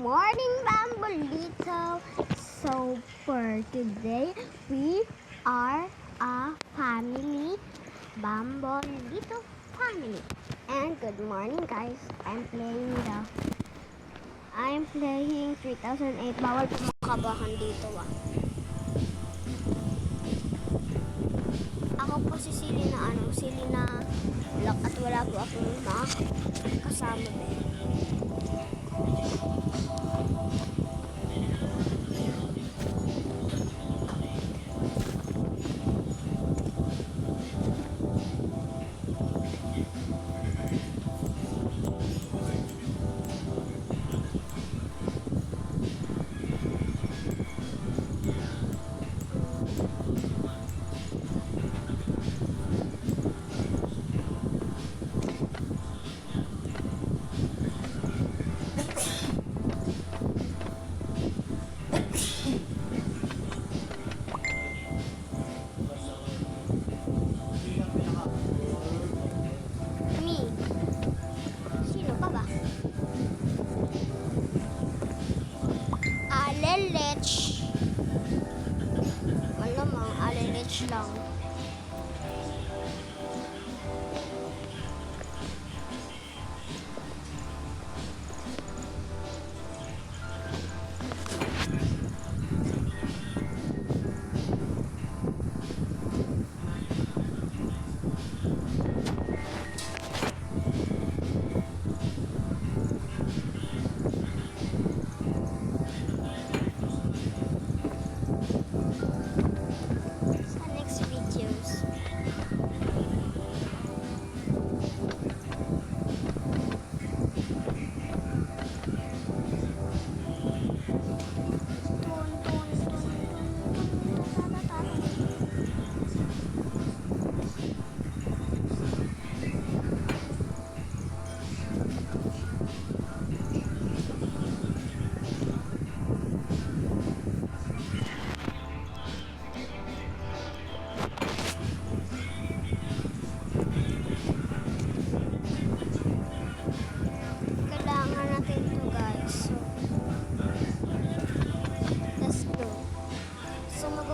morning, Bambolito. So for today, we are a family, Bambolito family. And good morning, guys. I'm playing 3008. Bawal kumakabahan dito, Ako po si Silly na Black at wala po akong kasama Alelech. Malamang alelech lang.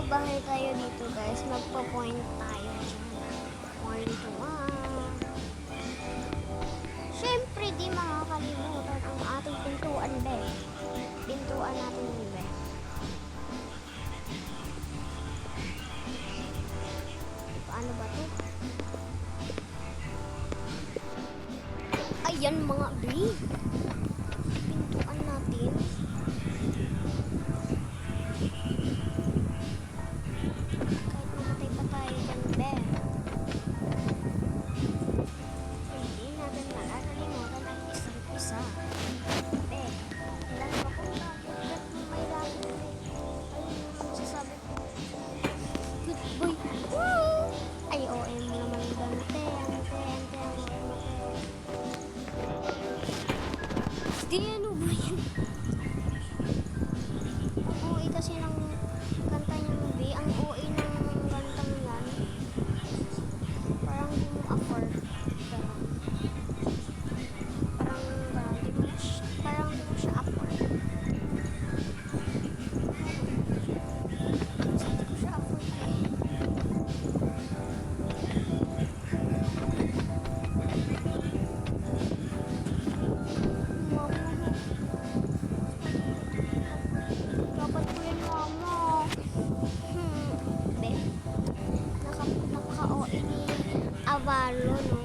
Bahay tayo dito, guys. Magpo-point tayo dyan. 1 to 1. Siyempre, di makakalimutan ang ating pintuan, be. Pintuan natin, be. Paano ba to? Ayan, mga be. Pintuan natin. Di ano ba yun? Ang OA kasi ng kanta niya mo, B. Ang OA ng kantang yan. Parang di mo afford. Parang di mo siya afford. Kasi di ko siya afford eh. Avalo, no?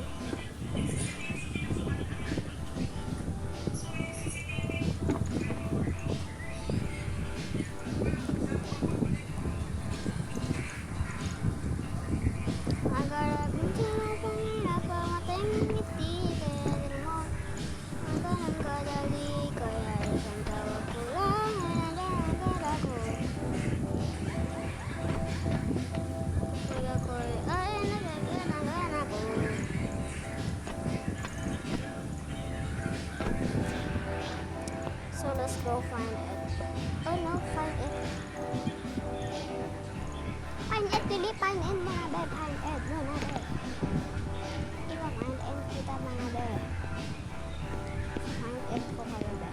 So let's go find it. Oh no, find it. Find it, dili, find it mga be. Find it, no na be. Iba find it kita mga be. Find it ko kayo be.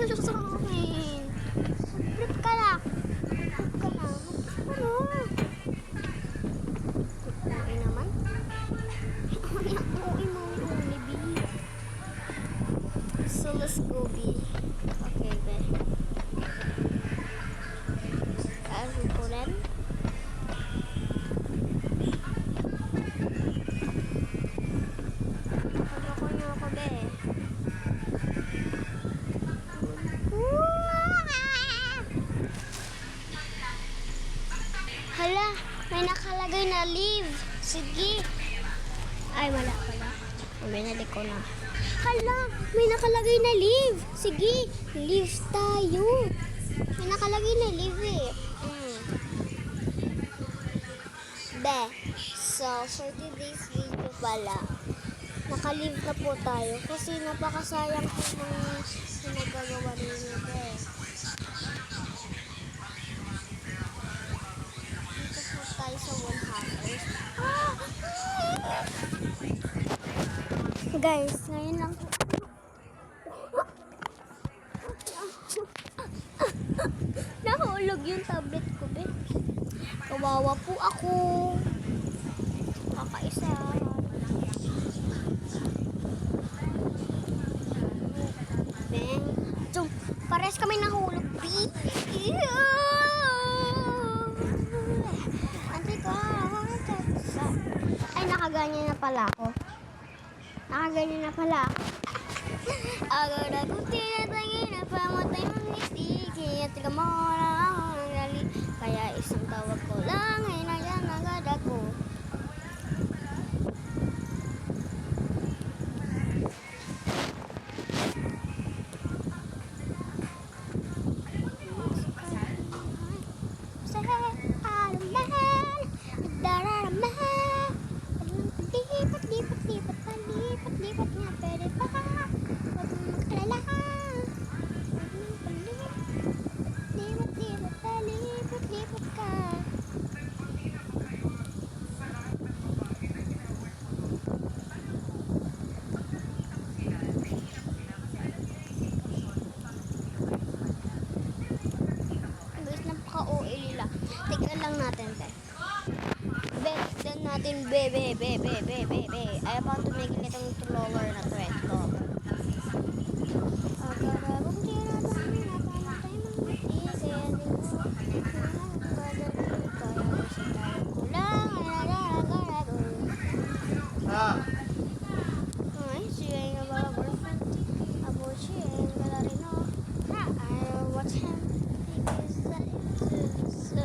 na siya sa akin. Mag-flip ka na. Mag-flip ka na. Ano? Okay naman. Okay mo, B. So, let's go, B. Okay, be. Ano ko rin? Ako niyo ako, be. Hala, may nakalagay na leave. Sige. Ay, wala pala. Binalik ko na. Hala, may nakalagay na leave. Sige, leave tayo. May nakalagay na leave eh. Be, so for today's video pala, naka-leave na po tayo kasi napakasayang po ng pinagagawa ninyo, be. Dito po tayo sa 1 hours. Guys, ngayon lang po. Nahulog yung tablet ko, be. Kawawa po ako. Kakaisa. Bang. So, pares kami nahulog, be. Ante ko. Ay, nakaganyan na pala ako. Nakaganyan na pala ako. Agad akong tinatangin na pamatay mong ngiti. Kaya tiga mo na ako ng gali. Kaya isang tawag ko lang ay nandiyan agad ako. Lipat nga, pwede pa. Huwag mong mag-alala. Lipat ka. Guys, napaka-OA nila. Tignan lang natin, te. Tignan natin, be. Ayaw pa akong tumigil itong lower na thread ko. Agarabong tinatang na pamatay mga ngiti. Kaya di mo kaya sa tayo ko lang ay nagagarago. Ay, siya yung mga girlfriend. Abo siya yung galarino. I don't watch him because that is so.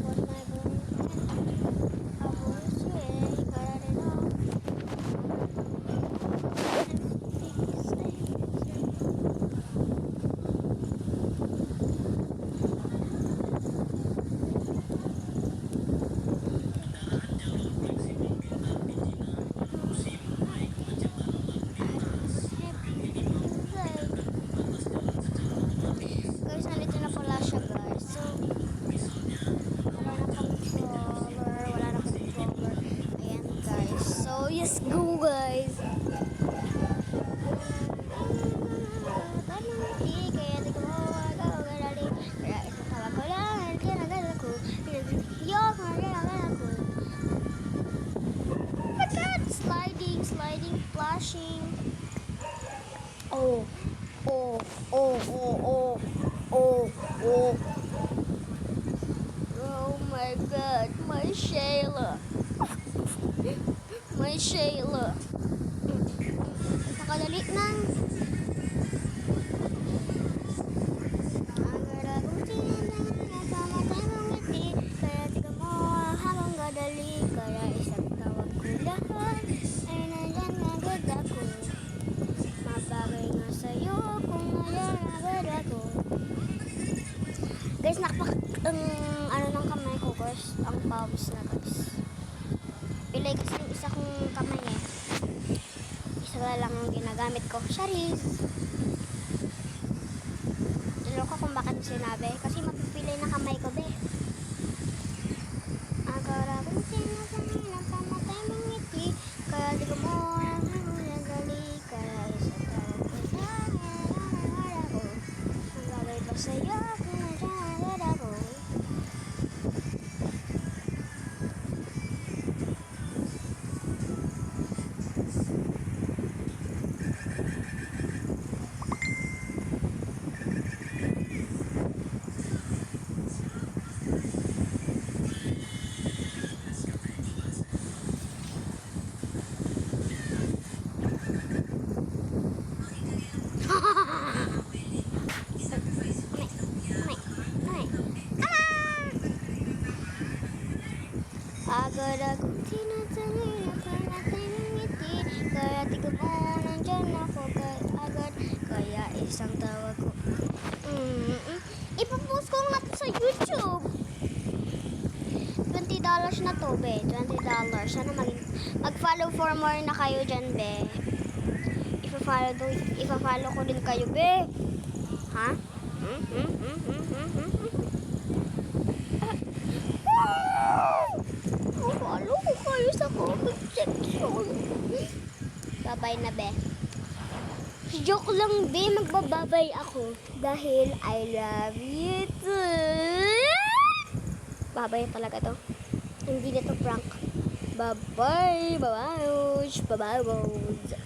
What my boyfriend. Abo siya yung galarino. Guys, nandito na pala siya, guys. So, wala na controller. Ayan, guys. So, yes, go, guys. Kaya di ko magagali. Kaya isang tawag ko lang, ay kinagal ako. Yok, magagal ako. Oh my God! Sliding, flashing. Oh my God, my Shayla. Napakadali nang. Agad akong tinatang na pamatay mong ngiti. Kaya tiga mo habang gadali. Kaya isang tawag ko lahat ay nandyan agad ako. Mabagay nga sa'yo kung ngayon agad ako. Guys, ano ng kamay ko, guys, ang pawis na, guys. Pilay kasi yung isa kong kamay eh. Isa lang ang ginagamit ko. Charis! Dalo ko kung bakit sinabi. Kasi mapipilay na kamay ko, be. Agarabong tinatangin ang pamatay mong ngiti. Kaya di ko mo ang hanggang gali. Kaya isa Agad akong tinatangin at natin ng ngiti. Kaya tignan mo, nandyan ako agad. Kaya isang tawag ko. Ipapost ko nga to sa YouTube. $20 na to, be. $20. Sana mag-follow for more na kayo dyan, be. Ipa-follow ko din kayo, be. Ha? Follow ko kayo sa comment section. Bye-bye na, be. Joke lang, be. Magbababay ako. Dahil I love you too. Babay talaga to. Hindi na to prank. Bye-bye. Bye-bye. Bye-bye.